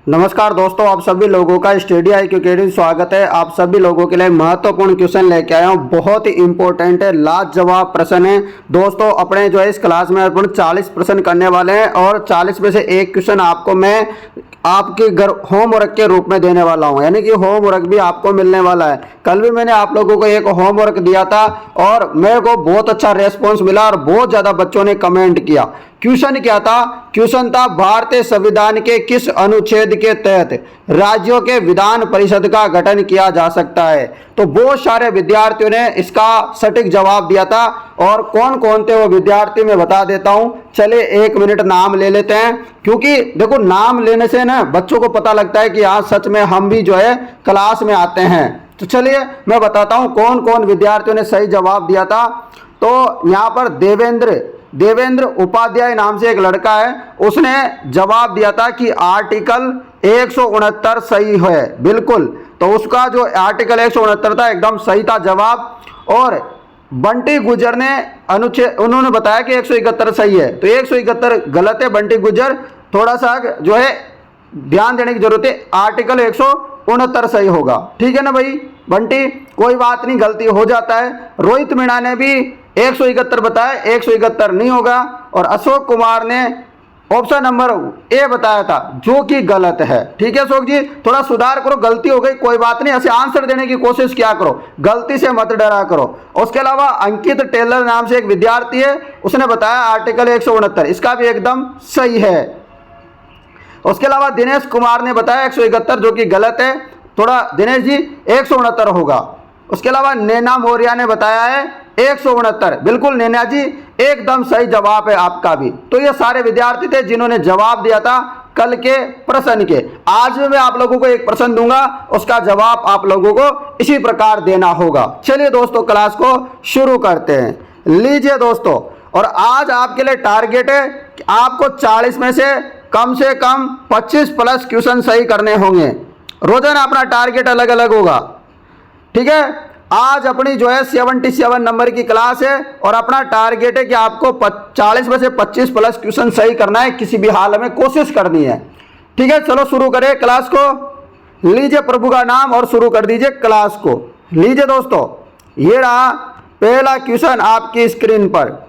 नमस्कार दोस्तों, आप सभी लोगों का स्टडी IQ अकेडमी स्वागत है। आप सभी लोगों के लिए महत्वपूर्ण क्वेश्चन लेके आया हूँ। बहुत ही इंपॉर्टेंट है, लाजवाब प्रश्न है दोस्तों। अपने जो है इस क्लास में अपन 40 प्रश्न करने वाले हैं और 40 में से एक क्वेश्चन आपको मैं आपके घर होमवर्क के रूप में देने वाला हूं, यानी कि होमवर्क भी आपको मिलने वाला है। कल भी मैंने आप लोगों को एक होमवर्क दिया था और मेरे को बहुत अच्छा रेस्पॉन्स मिला और बहुत ज़्यादा बच्चों ने कमेंट किया। क्वेश्चन क्या था? क्वेश्चन था भारतीय संविधान के किस अनुच्छेद के तहत राज्यों के विधान परिषद का गठन किया जा सकता है। तो बहुत सारे विद्यार्थियों ने इसका सटीक जवाब दिया था और कौन कौन थे वो विद्यार्थी मैं बता देता हूं। चलिए 1 मिनट नाम ले लेते हैं, क्योंकि देखो नाम लेने से ना बच्चों को पता लगता है कि हाँ सच में हम भी जो है क्लास में आते हैं। तो चलिए मैं बताता हूं कौन कौन विद्यार्थियों ने सही जवाब दिया था। तो यहाँ पर देवेंद्र उपाध्याय नाम से एक लड़का है, उसने जवाब दिया था कि आर्टिकल 169 सही है। बिल्कुल, तो उसका जो आर्टिकल 169 था एकदम सही था जवाब। और बंटी गुजर ने अनुच्छेद उन्होंने बताया कि 171 सही है, तो 171 गलत है। बंटी गुजर थोड़ा सा जो है ध्यान देने की जरूरत है, आर्टिकल 169 सही होगा। ठीक है ना भाई बंटी, कोई बात नहीं, गलती हो जाता है। रोहित मीणा ने भी 171 बताया, 171 नहीं होगा। और अशोक कुमार ने ऑप्शन नंबर ए बताया था, जो कि गलत है। ठीक है अशोक जी, थोड़ा सुधार करो, गलती हो गई कोई बात नहीं, ऐसे आंसर देने की कोशिश किया करो, गलती से मत डरा करो। उसके अलावा अंकित टेलर नाम से एक विद्यार्थी है, उसने बताया आर्टिकल 169, इसका भी एकदम सही है। उसके अलावा दिनेश कुमार ने बताया 171, जो कि गलत है। थोड़ा दिनेश जी 169 होगा। उसके अलावा नैना मौर्य ने बताया है 169, बिल्कुल नैना जी एकदम सही जवाब है आपका भी। तो ये सारे विद्यार्थी थे जिन्होंने जवाब दिया था कल के प्रश्न के। आज मैं आप लोगों को एक प्रश्न दूंगा, उसका जवाब आप लोगों को इसी प्रकार देना होगा। चलिए दोस्तों क्लास को शुरू करते हैं। लीजिए दोस्तों, और आज आपके लिए टारगेट है कि आपको 40 में से कम 25 प्लस क्वेश्चन सही करने होंगे। रोजाना अपना टारगेट अलग अलग होगा। ठीक है, आज अपनी जो है 77 नंबर की क्लास है और अपना टारगेट है कि आपको 40 में से 25 प्लस क्वेश्चन सही करना है, किसी भी हाल में कोशिश करनी है। ठीक है, चलो शुरू करें क्लास को। लीजिए प्रभु का नाम और शुरू कर दीजिए क्लास को। लीजिए दोस्तों, ये रहा पहला क्वेश्चन आपकी स्क्रीन पर।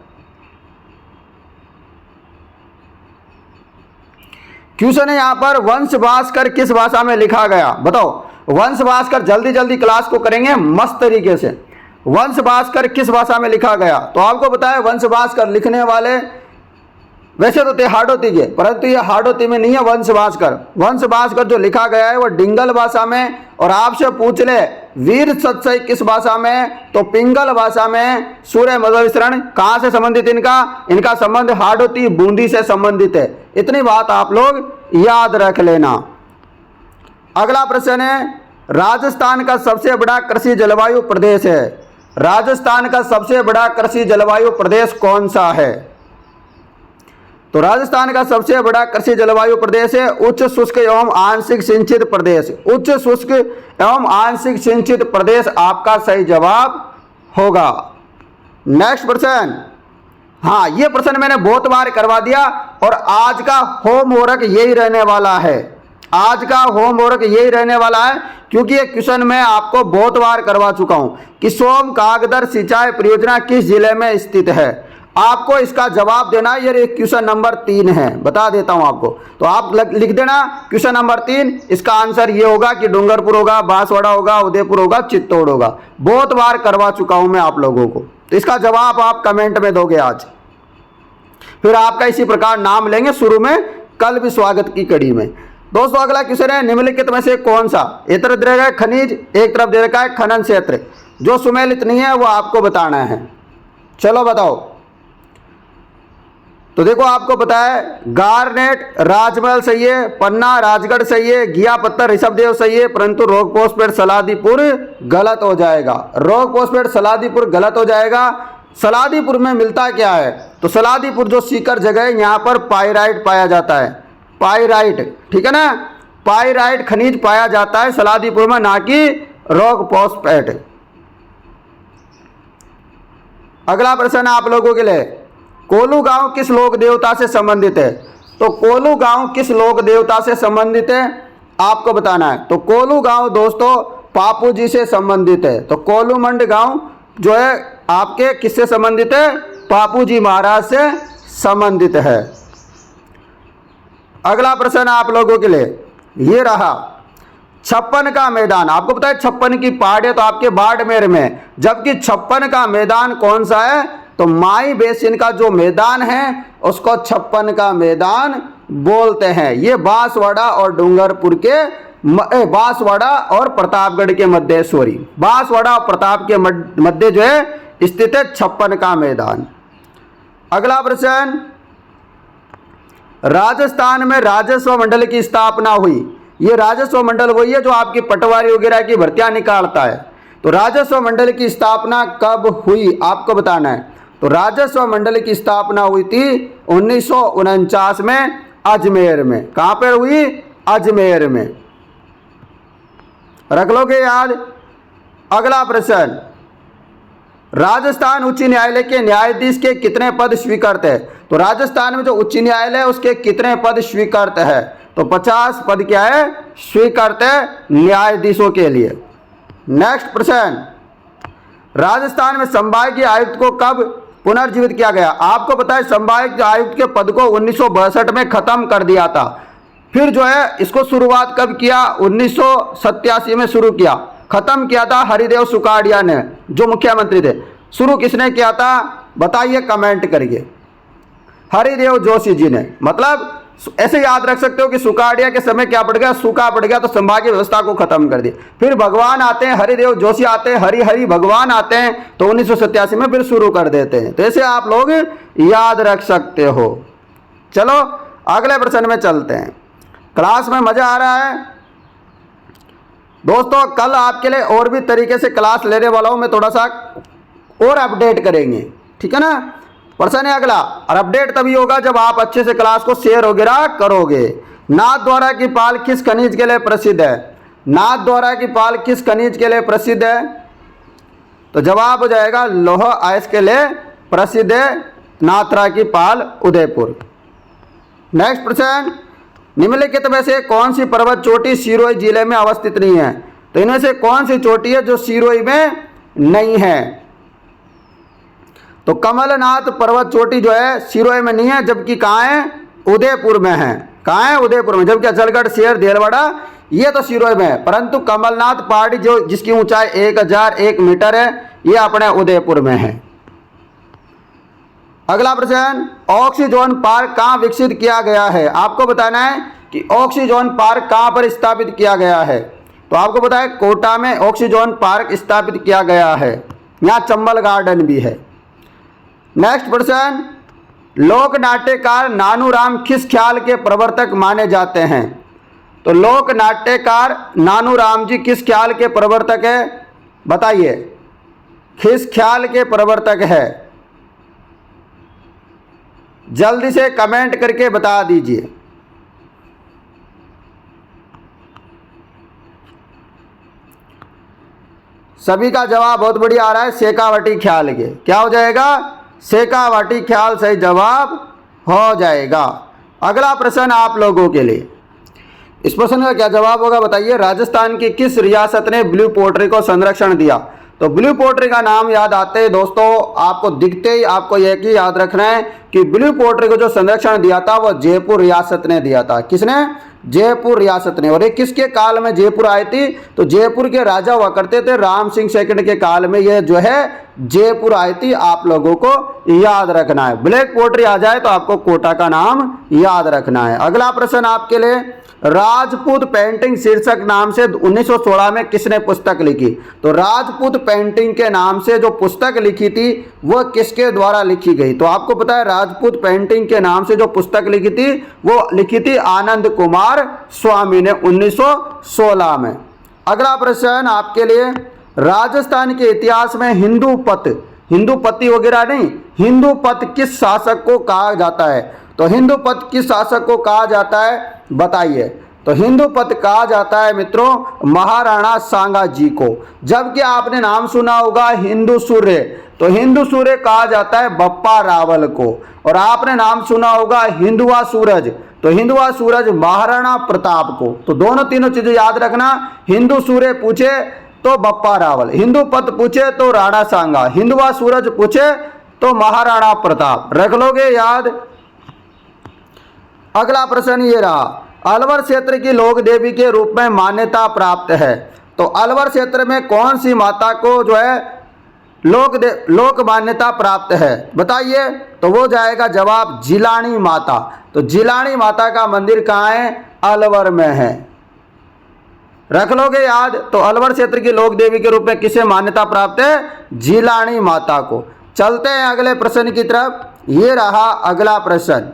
क्वेश्चन है यहाँ पर, वंश भास्कर किस भाषा में लिखा गया? बताओ वंश भास्कर, जल्दी जल्दी क्लास को करेंगे मस्त तरीके से। वंश भास्कर किस भाषा में लिखा गया? तो आपको बताया वंश भास्कर लिखने वाले वैसे तो थे हाड़ौती के, परंतु ये हाड़ौती में नहीं है वंश भास्कर। वंश भास्कर जो लिखा गया है वो डिंगल भाषा में। और आपसे पूछ ले वीर सतसई किस भाषा में? तो पिंगल भाषा में। सूर्य मधुविचरण कहाँ से संबंधित इनका संबंध हाड़ौती बूंदी से संबंधित है। इतनी बात आप लोग याद रख लेना। अगला प्रश्न है, राजस्थान का सबसे बड़ा कृषि जलवायु प्रदेश है। राजस्थान का सबसे बड़ा कृषि जलवायु प्रदेश कौन सा है? तो राजस्थान का सबसे बड़ा कृषि जलवायु प्रदेश है उच्च शुष्क एवं आंशिक सिंचित प्रदेश। उच्च शुष्क एवं आंशिक सिंचित प्रदेश आपका सही जवाब होगा। नेक्स्ट प्रश्न, हाँ ये प्रश्न मैंने बहुत बार करवा दिया और आज का होमवर्क यही रहने वाला है। आज का होमवर्क यही रहने वाला है, क्योंकि ये क्वेश्चन मैं आपको बहुत बार करवा चुका हूं कि सोम कागदर सिंचाई परियोजना किस जिले में स्थित है। आपको इसका जवाब देना है। ये क्वेश्चन नंबर 3 है, बता देता हूं आपको। तो आप लिख देना क्वेश्चन नंबर 3, इसका आंसर ये होगा कि डूंगरपुर होगा, बांसवाड़ा होगा, उदयपुर होगा, चित्तौड़ होगा। बहुत बार करवा चुका हूं मैं आप लोगों को। तो इसका जवाब आप कमेंट में दोगे आज, फिर आपका इसी प्रकार नाम लेंगे शुरू में कल भी स्वागत की कड़ी में। दोस्तों अगला क्वेश्चन है, निम्नलिखित में से कौन सा, एक तरफ दे रखा है खनिज, एक तरफ दे रखा है खनन क्षेत्र, जो सुमेलित नहीं है वो आपको बताना है। चलो बताओ। तो देखो आपको पता है गारनेट राजमहल सही है, पन्ना राजगढ़ सही है, घिया पत्थर ऋषभदेव सही है, परंतु रोकपोस्टपेट सलादीपुर गलत हो जाएगा। रोकपोस्टपेट सलादीपुर गलत हो जाएगा। सलादीपुर में मिलता क्या है? तो सलादीपुर जो सीकर जगह है यहाँ पर पाइराइट पाया जाता है। पाइराइट, ठीक है ना, पाइराइट खनिज पाया जाता है सलादीपुर में, ना कि रोकपोस्टपेट। अगला प्रश्न आप लोगों के लिए, कोलू गांव किस लोक देवता से संबंधित है? तो कोलू गांव किस लोक देवता से संबंधित है, आपको बताना है। तो कोलू गांव दोस्तों पापू जी से संबंधित है। तो कोलूमंड गांव जो है आपके किससे संबंधित है, पापू जी महाराज से संबंधित है। अगला प्रश्न आप लोगों के लिए ये रहा, छप्पन का मैदान, आपको पता है छप्पन की पहाड़ है तो आपके बाड़मेर में, जबकि छप्पन का मैदान कौन सा है, तो माई बेसिन का जो मैदान है उसको छप्पन का मैदान बोलते हैं। ये बांसवाड़ा और डूंगरपुर के बांसवाड़ा और प्रतापगढ़ के मध्य, सॉरी बांसवाड़ा और प्रताप के मध्य जो है स्थित है छप्पन का मैदान। अगला प्रश्न, राजस्थान में राजस्व मंडल की स्थापना हुई। ये राजस्व मंडल वही है जो आपकी पटवारी वगैरह की भर्तियां निकालता है। तो राजस्व मंडल की स्थापना कब हुई, आपको बताना है। तो राजस्व मंडल की स्थापना हुई थी 1949 में अजमेर में। कहां पर हुई, अजमेर में, रख लोगे याद। अगला प्रश्न, राजस्थान उच्च न्यायालय के न्यायाधीश के कितने पद स्वीकृत है। तो राजस्थान में जो उच्च न्यायालय है उसके कितने पद स्वीकृत है, तो 50 पद क्या है, स्वीकृत है न्यायाधीशों के लिए। नेक्स्ट प्रश्न, राजस्थान में संभागीय आयुक्त को कब पुनर्जीवित किया गया। आपको पता है संभागीय आयुक्त के पद को 1962 में खत्म कर दिया था। फिर जो है इसको शुरुआत कब किया, 1987 में शुरू किया। खत्म किया था हरिदेव सुकाड़िया ने, जो मुख्यमंत्री थे। शुरू किसने किया था, बताइए कमेंट करिए। हरिदेव जोशी जी ने। मतलब ऐसे याद रख सकते हो कि सुकाड़िया के समय क्या पड़ गया, सूखा पड़ गया तो संभागीय व्यवस्था को खत्म कर दिया। फिर भगवान आते हैं, हरिदेव जोशी आते हैं, हरि हरि भगवान आते हैं, तो 1987 में फिर शुरू कर देते हैं। तो ऐसे आप लोग याद रख सकते हो। चलो अगले प्रश्न में चलते हैं। क्लास में मजा आ रहा है दोस्तों। कल आपके लिए और भी तरीके से क्लास लेने वाला हूं मैं, थोड़ा सा और अपडेट करेंगे, ठीक है ना। प्रश्न है अगला, और अपडेट तभी होगा जब आप अच्छे से क्लास को शेयर वगैरह करोगे। नाथद्वारा की पाल किस खनिज के लिए प्रसिद्ध है। नाथद्वारा की पाल किस खनिज के लिए प्रसिद्ध है, तो जवाब हो जाएगा लौह अयस्क के लिए प्रसिद्ध है नाथद्वारा की पाल, उदयपुर। नेक्स्ट प्रश्न, निम्नलिखित में से कौन सी पर्वत चोटी सिरोही जिले में अवस्थित नहीं है। तो इनमें से कौन सी चोटी है जो सिरोही में नहीं है, तो कमलनाथ पर्वत चोटी जो है सिरोही में नहीं है, जबकि कहाँ है, उदयपुर में है। कहाँ है, उदयपुर में। जबकि अचलगढ़, शेर, देलवाड़ा ये तो सिरोही में है, परंतु कमलनाथ पहाड़ी जो जिसकी ऊंचाई 1001 मीटर है ये अपने उदयपुर में है। अगला प्रश्न, ऑक्सीजोन पार्क कहाँ विकसित किया गया है। आपको बताना है कि ऑक्सीजोन पार्क कहाँ पर स्थापित किया गया है। तो आपको पता है कोटा में ऑक्सीजोन पार्क स्थापित किया गया है। यहाँ चंबल गार्डन भी है। नेक्स्ट प्रश्न, लोक नाट्यकार नानूराम किस ख्याल के प्रवर्तक माने जाते हैं। तो लोक नाट्यकार नानूराम जी किस ख्याल के प्रवर्तक है, बताइए किस ख्याल के प्रवर्तक है, जल्दी से कमेंट करके बता दीजिए। सभी का जवाब बहुत बढ़िया आ रहा है, शेखावटी ख्याल के। क्या हो जाएगा, शेखावटी ख्याल सही जवाब हो जाएगा। अगला प्रश्न आप लोगों के लिए, इस प्रश्न का क्या जवाब होगा बताइए। राजस्थान की किस रियासत ने ब्लू पोट्री को संरक्षण दिया। तो ब्लू पोट्री का नाम याद आते ही दोस्तों आपको दिखते ही आपको यह कि याद रखना है कि ब्लू पोट्री को जो संरक्षण दिया था वो जयपुर रियासत ने दिया था। किसने, जयपुर रियासत ने। और ये किसके काल में जयपुर आई थी, तो जयपुर के राजा हुआ करते थे राम सिंह सेकंड के काल में ये जो है जयपुर आई थी। आप लोगों को याद रखना है। ब्लैक पोट्री आ जाए तो आपको कोटा का नाम याद रखना है। अगला प्रश्न आपके लिए, राजपूत पेंटिंग शीर्षक नाम से 1916 में किसने पुस्तक लिखी। तो राजपूत पेंटिंग के नाम से जो पुस्तक लिखी थी वह किसके द्वारा लिखी गई। तो आपको पता है राजपूत पेंटिंग के नाम से जो पुस्तक लिखी थी वो लिखी थी आनंद कुमार स्वामी ने 1916 में। अगला प्रश्न आपके लिए, राजस्थान के इतिहास में हिंदूपति वगैरह नहीं, हिंदूपत किस शासक को कहा जाता है। तो हिंदूपत किस शासक को कहा जाता है बताइए। तो हिंदू पद कहा जाता है मित्रों महाराणा सांगा जी को। जबकि आपने नाम सुना होगा हिंदू सूर्य, तो हिंदू सूर्य कहा जाता है बप्पा रावल को। और आपने नाम सुना होगा हिंदुआ सूरज, तो हिंदुआ सूरज महाराणा प्रताप को। तो दोनों तीनों चीजें याद रखना, हिंदू सूर्य पूछे तो बप्पा रावल, हिंदू पद पूछे तो राणा सांगा, हिंदुआ सूरज पूछे तो महाराणा प्रताप। रख लोगे याद। अगला प्रश्न ये रहा, अलवर क्षेत्र की लोक देवी के रूप में मान्यता प्राप्त है। तो अलवर क्षेत्र में कौन सी माता को जो है लोक मान्यता प्राप्त है, बताइए। तो वो जाएगा जवाब जिलानी माता। तो जिलानी माता का मंदिर कहाँ है, अलवर में है। रख लोगे याद। तो अलवर क्षेत्र की लोक देवी के रूप में किसे मान्यता प्राप्त है, जिलानी माता को। चलते हैं अगले प्रश्न की तरफ। ये रहा अगला प्रश्न,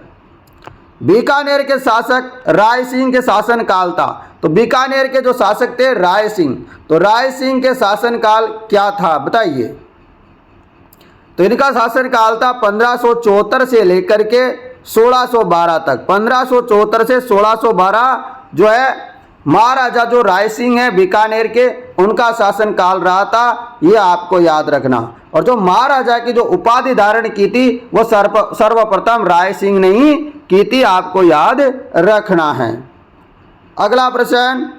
बीकानेर के शासक राय सिंह के शासन काल था। तो बीकानेर के जो शासक थे राय सिंह, तो राय सिंह के शासन काल क्या था, बताइए। तो इनका शासन काल था 1574 से लेकर के 1612 तक। 1574 से 1612 जो है महाराजा जो राय सिंह है बीकानेर के, उनका शासन काल रहा था, ये आपको याद रखना। और जो महाराजा की जो उपाधि धारण की थी वो सर्वप्रथम राय सिंह ने ही की थी, आपको याद रखना है। अगला प्रश्न,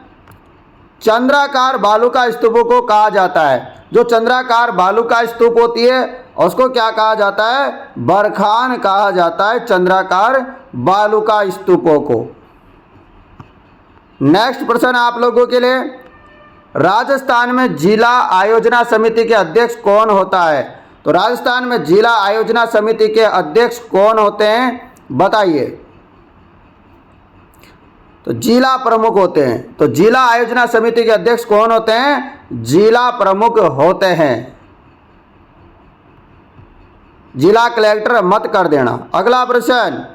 चंद्राकार बालुका स्तूपों को कहा जाता है। जो चंद्राकार बालुका स्तूप होती है उसको क्या कहा जाता है, बरखान कहा जाता है चंद्राकार बालुका स्तूपों को। नेक्स्ट प्रश्न आप लोगों के लिए, राजस्थान में जिला आयोजना समिति के अध्यक्ष कौन होता है। तो राजस्थान में जिला आयोजना समिति के अध्यक्ष कौन होते हैं, बताइए। तो जिला प्रमुख होते हैं। तो जिला आयोजना समिति के अध्यक्ष कौन होते हैं, जिला प्रमुख होते हैं। जिला कलेक्टर मत कर देना। अगला प्रश्न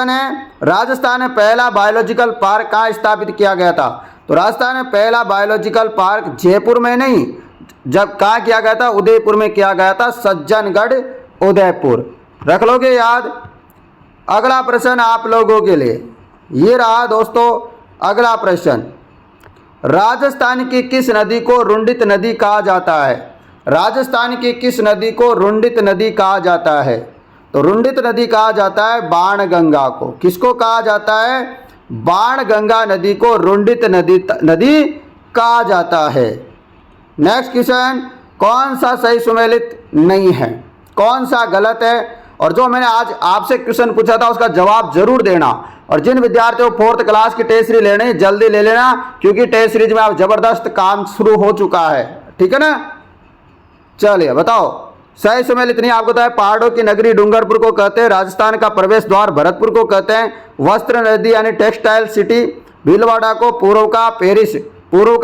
है, राजस्थान में पहला बायोलॉजिकल पार्क कहाँ स्थापित किया गया था। तो राजस्थान में पहला बायोलॉजिकल पार्क जयपुर में नहीं, जब कहाँ किया गया था, उदयपुर में किया गया था, सज्जनगढ़ उदयपुर। रख लोगे याद। अगला प्रश्न आप लोगों के लिए ये रहा दोस्तों। अगला प्रश्न, राजस्थान की किस नदी को रुंडित नदी कहा जाता है। राजस्थान की किस नदी को रुंडित नदी कहा जाता है। तो रुंडित नदी कहा जाता है बाणगंगा को। किसको कहा जाता है, बाणगंगा नदी को रुंडित नदी कहा जाता है। नेक्स्ट क्वेश्चन, कौन सा सही सुमेलित नहीं है, कौन सा गलत है। और जो मैंने आज आपसे क्वेश्चन पूछा था उसका जवाब जरूर देना। और जिन विद्यार्थियों को 4th क्लास की टेस्ट सीरीज लेनी जल्दी ले लेना, क्योंकि टेस्ट सीरीज में अब जबरदस्त काम शुरू हो चुका है, ठीक है ना। चलिए बताओ, सही सुमेलित नहीं आपको बताया, पहाड़ों की नगरी डूंगरपुर को कहते हैं, राजस्थान का प्रवेश द्वार भरतपुर को कहते हैं, वस्त्र नदी यानी टेक्सटाइल सिटी भीलवाड़ा को, पूर्व का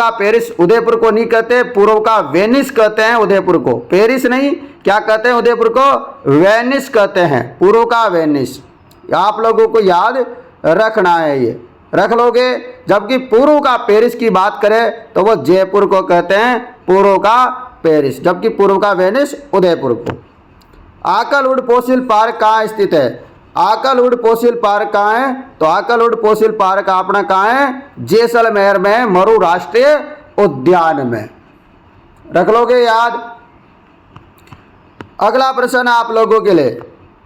पेरिस उदयपुर को नहीं कहते, पूर्व का वेनिस कहते हैं उदयपुर को, पेरिस नहीं, क्या कहते हैं उदयपुर को, वेनिस कहते हैं, पूर्व का वेनिस। आप लोगों को याद रखना है, ये रख लोगे। जबकि पूर्व का पेरिस की बात करें तो वो जयपुर को कहते हैं पूर्व का पेरिस, जबकि पूर्व का वेनिस उदयपुर को। आकलवुड फॉसिल पार्क कहाँ स्थित है। आकलवुड फॉसिल पार्क कहाँ है। तो आकलवुड फॉसिल पार्क अपना कहाँ है, जैसलमेर में, मरु राष्ट्रीय उद्यान में। रख लोगे याद। अगला प्रश्न आप लोगों के लिए,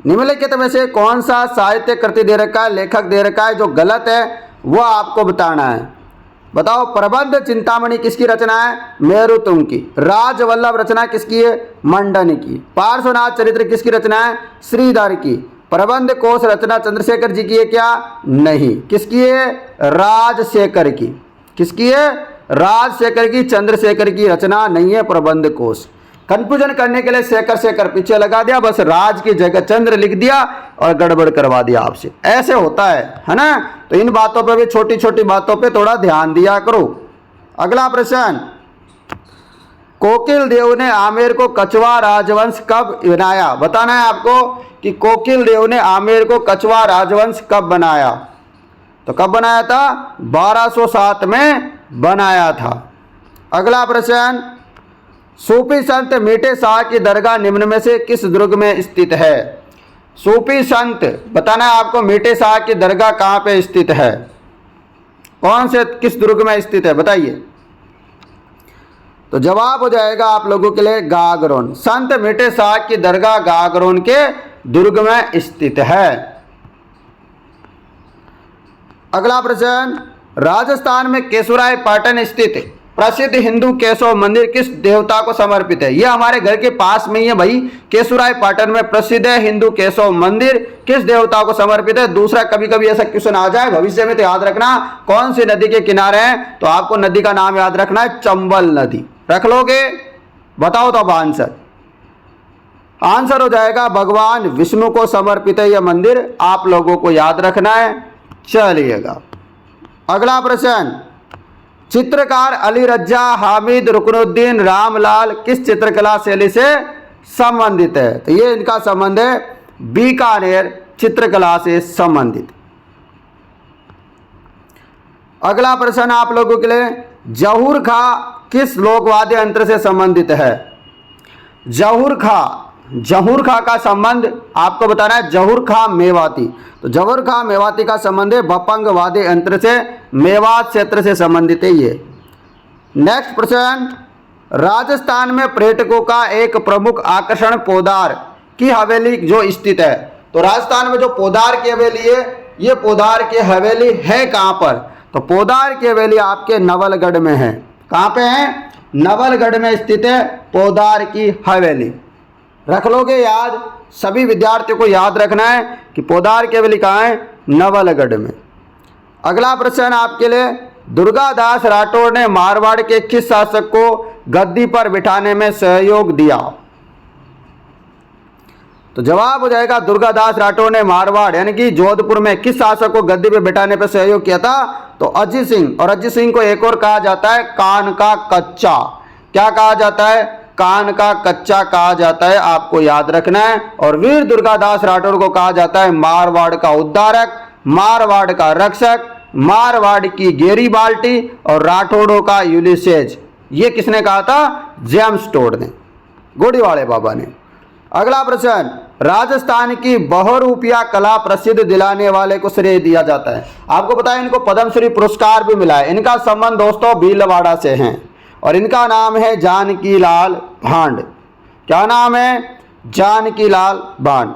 निम्नलिखित में से कौन सा साहित्य कृति दे रखा है, लेखक दे रखा है, जो गलत है वो आपको बताना है। बताओ, प्रबंध चिंतामणि किसकी रचना है, मेरुतुंग की। राजवल्लभ रचना किसकी है, मंडन की। पार्श्वनाथ चरित्र किसकी रचना है, श्रीधर की। प्रबंध कोश रचना चंद्रशेखर जी की है क्या, नहीं, किसकी है, राजशेखर की। किसकी है, राजशेखर की, चंद्रशेखर की रचना नहीं है प्रबंध कोश। कंफ्यूजन करने के लिए शेखर पीछे लगा दिया, बस राज की जगह चंद्र लिख दिया और गड़बड़ करवा दिया आपसे, ऐसे होता है ना। तो इन बातों पे भी, छोटी छोटी बातों पे थोड़ा ध्यान दिया करो। अगला प्रश्न, कोकिल देव ने आमेर को कछवा राजवंश कब बनाया। बताना है आपको कि कोकिल देव ने आमेर को कछवा राजवंश कब बनाया। तो कब बनाया था, 1207 में बनाया था। अगला प्रश्न, सूफी संत मीठे शाह की दरगाह निम्न में से किस दुर्ग में स्थित है। सूफी संत, बताना है आपको, मीठे शाह की दरगाह कहाँ पे स्थित है? कौन से किस दुर्ग में स्थित है बताइए? तो जवाब हो जाएगा आप लोगों के लिए गागरोन। संत मीठे शाह की दरगाह गागरोन के दुर्ग में स्थित है। अगला प्रश्न, राजस्थान में केशवराय पाटन स्थित प्रसिद्ध हिंदू केशव मंदिर किस देवता को समर्पित है? यह हमारे घर के पास में ही है भाई, केशवराय पाटन में प्रसिद्ध है हिंदू केशव मंदिर किस देवता को समर्पित है? दूसरा, कभी कभी ऐसा क्वेश्चन आ जाए भविष्य में तो याद रखना, कौन सी नदी के किनारे है? तो आपको नदी का नाम याद रखना है, चंबल नदी। रख लोगे? बताओ तो अब आंसर। आंसर हो जाएगा भगवान विष्णु को समर्पित है यह मंदिर, आप लोगों को याद रखना है। चलिएगा अगला प्रश्न, चित्रकार अली रज्जा हामिद रुकनुद्दीन रामलाल किस चित्रकला शैली से संबंधित है? तो ये इनका संबंध है बीकानेर चित्रकला से संबंधित। अगला प्रश्न आप लोगों के लिए, जहूर खा किस लोकवाद्य यंत्र से संबंधित है? जहूर खा का संबंध आपको बताना है, जहूर खा मेवाती। तो जहूर खा मेवाती का संबंध है बपंग वाद्य यंत्र से, मेवात क्षेत्र से संबंधित है ये। नेक्स्ट प्रश्न, राजस्थान में पर्यटकों का एक प्रमुख आकर्षण पोदार की हवेली जो स्थित है। तो राजस्थान में जो पोदार की हवेली है, ये पोदार की हवेली है कहाँ पर? तो पोदार की हवेली आपके नवलगढ़ में है। कहाँ पे है? नवलगढ़ में स्थित है पोदार की हवेली। रख लोगे याद? सभी विद्यार्थियों को याद रखना है कि पोदार की हवेली कहाँ है? नवलगढ़ में। अगला प्रश्न आपके लिए, दुर्गादास राठौड़ ने मारवाड़ के किस शासक को गद्दी पर बिठाने में सहयोग दिया? तो जवाब हो जाएगा दुर्गादास राठौड़ ने मारवाड़ यानी कि जोधपुर में किस शासक को गद्दी पर बिठाने पर सहयोग किया था? तो अजीत सिंह। और अजीत सिंह को एक और कहा जाता है कान का कच्चा। क्या कहा जाता है? कान का कच्चा कहा जाता है, आपको याद रखना है। और वीर दुर्गादास राठौड़ को कहा जाता है मारवाड़ का उद्धारक, मारवाड़ का रक्षक, मारवाड़ की गेरी बाल्टी और राठौड़ों का यूलिसेज। ये किसने कहा था? जेम्स टोड ने, गोड़ीवाले बाबा ने। अगला प्रश्न, राजस्थान की बहुरूपिया कला प्रसिद्ध दिलाने वाले को श्रेय दिया जाता है। आपको पता है इनको पद्मश्री पुरस्कार भी मिला है। इनका संबंध दोस्तों भीलवाड़ा से है और इनका नाम है जानकी लाल भांड। क्या नाम है? जानकी लाल भांड।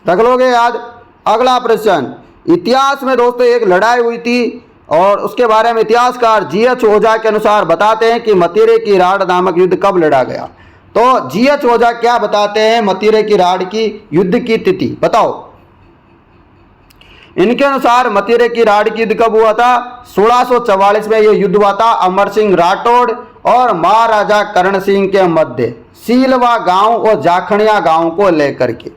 रख लोगे याद? अगला प्रश्न, इतिहास में दोस्तों एक लड़ाई हुई थी और उसके बारे में इतिहासकार जीएच ओझा के अनुसार बताते हैं कि मतीरे की राड़ नामक युद्ध कब लड़ा गया। तो जीएच ओझा क्या बताते हैं मतीरे की राड़ की युद्ध की तिथि बताओ? इनके अनुसार मतीरे की राड़ की युद्ध कब हुआ था? 1644 में यह युद्ध हुआ था अमर सिंह राठौड़ और महाराजा करण सिंह के मध्य, सीलवा गांव और जाखड़िया गांव को लेकर के।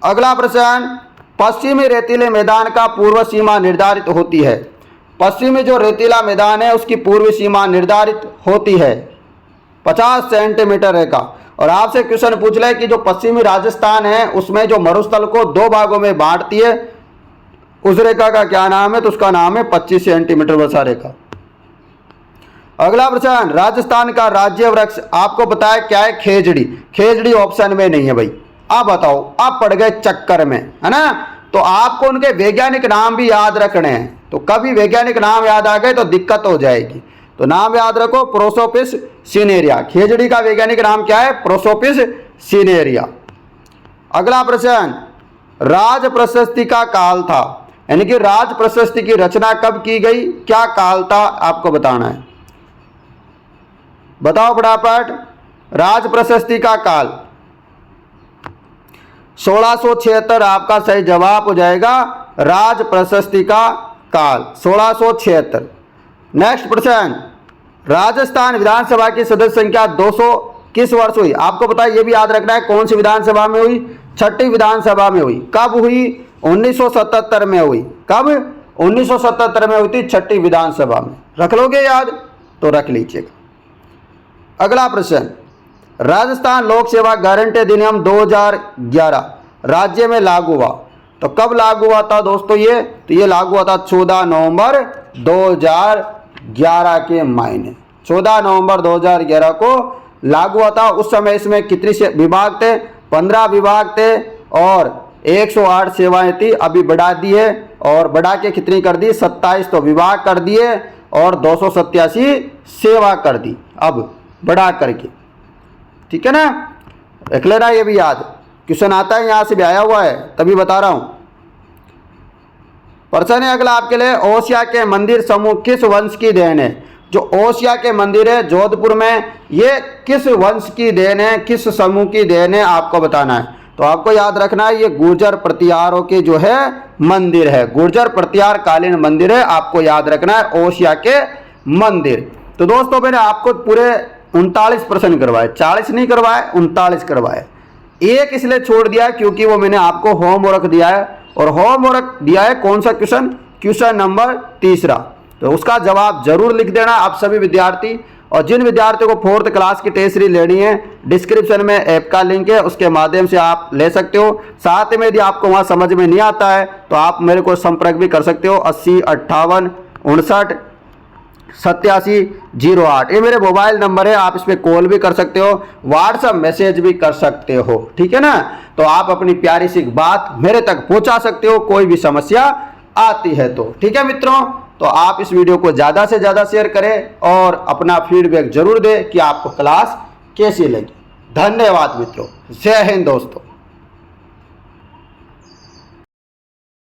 अगला प्रश्न, पश्चिमी रेतीले मैदान का पूर्व सीमा निर्धारित होती है। पश्चिमी जो रेतीला मैदान है उसकी पूर्व सीमा निर्धारित होती है 50 सेंटीमीटर रेखा। और आपसे क्वेश्चन पूछ ले कि जो पश्चिमी राजस्थान है उसमें जो मरुस्थल को दो भागों में बांटती है उस रेखा का क्या नाम है? तो उसका नाम है 25 सेंटीमीटर वर्षा रेखा। अगला प्रश्न, राजस्थान का राज्य वृक्ष आपको बताया क्या है? खेजड़ी। खेजड़ी ऑप्शन में नहीं है भाई। आप बताओ, आप पड़ गए चक्कर में, है ना? तो आपको उनके वैज्ञानिक नाम भी याद रखने हैं। तो कभी वैज्ञानिक नाम याद आ गए तो दिक्कत हो जाएगी। तो नाम याद रखो, प्रोसोपिस सिनेरिया। खेजड़ी का वैज्ञानिक नाम क्या है? प्रोसोपिस सिनेरिया। अगला प्रश्न, राज प्रशस्ति का काल था, यानी कि राज प्रशस्ति की रचना कब की गई? क्या काल था आपको बताना है। बताओ फटाफट। राज प्रशस्ति का काल 1676 आपका सही जवाब हो जाएगा। राज प्रशस्ति का काल 1676। नेक्स्ट प्रश्न, राजस्थान विधानसभा की सदस्य संख्या 200 किस वर्ष हुई? आपको पता है, ये भी याद रखना है कौन सी विधानसभा में हुई? छठी विधानसभा में हुई। कब हुई? 1977 में हुई। कब? 1977 में हुई थी छठी विधानसभा में। रख लोगे याद? तो रख लीजिएगा। अगला प्रश्न, राजस्थान लोक सेवा गारंटी अधिनियम 2011 राज्य में लागू हुआ। तो कब लागू हुआ था दोस्तों ये? तो ये लागू हुआ था 14 नवंबर 2011 के महीने। 14 नवंबर 2011 को लागू हुआ था। उस समय इसमें कितने विभाग थे? 15 विभाग थे और 108 सेवाएं थी, अभी बढ़ा दी है और बढ़ा के कितनी कर दी, 27 तो विभाग कर दिए और 287 सेवा कर दी अब बढ़ा करके। ठीक है ना, रख लेना ये भी याद, क्वेश्चन आता है यहाँ से भी आया हुआ है तभी बता रहा हूँ। प्रश्न है अगला आपके लिए, ओसिया के मंदिर समूह किस वंश की देन है? जो ओसिया के मंदिर है जोधपुर में, ये किस वंश की देन है, किस समूह की देन है, आपको बताना है। तो आपको याद रखना है ये गुर्जर प्रतिहारों के जो है मंदिर है, गुर्जर प्रतिहार कालीन मंदिर है, आपको याद रखना है ओसिया के मंदिर। तो दोस्तों मैंने आपको पूरे 39 प्रश्न करवाए, 40 नहीं करवाए, 39 करवाए। एक इसलिए छोड़ दिया क्योंकि वो मैंने आपको होमवर्क दिया है और होमवर्क दिया है कौन सा क्वेश्चन, क्वेश्चन नंबर 3। तो उसका जवाब जरूर लिख देना आप सभी विद्यार्थी। और जिन विद्यार्थियों को 4th क्लास की टेस्ट सीरीज लेनी है, डिस्क्रिप्शन में ऐप का लिंक है, उसके माध्यम से आप ले सकते हो। साथ में यदि आपको वहाँ समझ में नहीं आता है तो आप मेरे को संपर्क भी कर सकते हो 80 58 59 87 08, ये मेरे मोबाइल नंबर है, आप इस पर कॉल भी कर सकते हो, व्हाट्सएप मैसेज भी कर सकते हो। ठीक है ना, तो आप अपनी प्यारी सी बात मेरे तक पहुंचा सकते हो कोई भी समस्या आती है तो। ठीक है मित्रों, तो आप इस वीडियो को ज़्यादा से ज़्यादा शेयर करें और अपना फीडबैक जरूर दें कि आपको क्लास कैसी लगी। धन्यवाद मित्रों, जय हिंद दोस्तों।